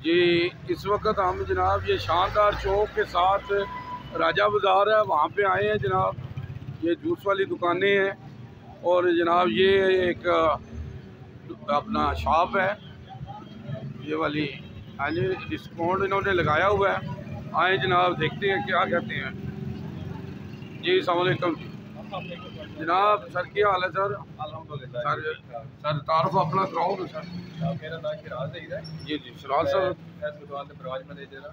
जी इस वक्त हम जनाब ये शानदार चौक के साथ राजा बाज़ार है, वहाँ पे आए हैं जनाब। ये जूस वाली दुकानें हैं और जनाब ये एक अपना शॉप है, ये वाली हाँ जी, डिस्काउंट इन्होंने लगाया हुआ है। आए जनाब देखते हैं क्या कहते हैं। जी अस्सलाम वालेकुम जनाब, सर क्या हाल है सर? अल्हम्दुलिल्लाह। सर तारुफ अपना कराओगे सर? मेरा नाम शिराज है। जी जी शराज साहब दुकान ते बराज मैनेजर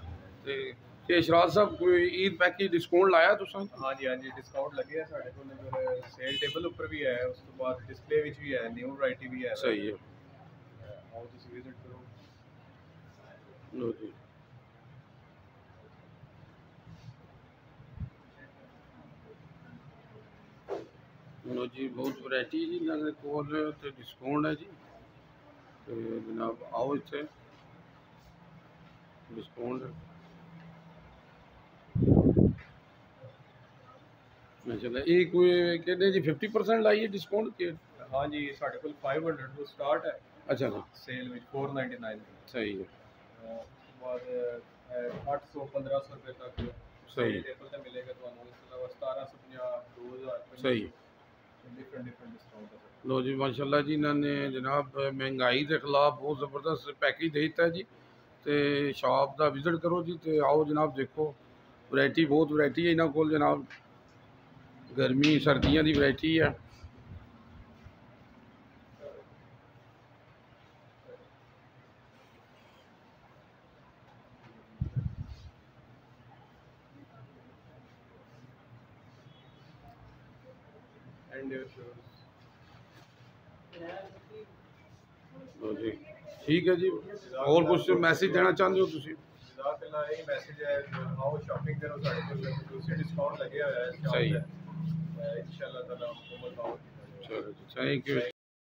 ते शराज साहब कोई ईद पैकेज डिस्काउंट लाया तुसां? हाँ जी डिस्काउंट लगे है साढ़े को। सेल टेबल ऊपर भी है, उस तो बाद डिस्प्ले विच भी है, न्यू वैरायटी भी है। सही है, आओ तुसी विजिट करो। लो जी लो जी बहुत वैरायटी जी इन्होंने कोल ते डिस्काउंट है जी। तो जनाब आओ इत्थे डिस्काउंट माशाल्लाह। ये कोई कहते जी 50% लाई है डिस्काउंट के? हाँ जी साढ़े को 500 तो स्टार्ट है। अच्छा हाँ सेल विच 499 सही है। उसके बाद 800 1500 रुपए तक सही टेबल पे मिलेगा तो इसके अलावा 1750 2000 सही डिफरेंट डिस्काउंट है। लो जी माशाल्लाह जी, इन्होंने जनाब महंगाई के खिलाफ बहुत ज़बरदस्त पैकेज दे दिता है जी। तो शॉप का विजिट करो जी। तो आओ जनाब देखो वैरायटी, बहुत वैरायटी है इन्हों को जनाब। गर्मी सर्दियों की वैरायटी है। लो जी ठीक है जी। और कुछ मैसेज देना चाहते हो तुसी? मैसेज है, आओ शॉपिंग करो, दूसरे डिस्काउंट लगे हुए हैं। सही है, इंशाल्लाह ताला आपको बताओ। चलो जी थैंक यू।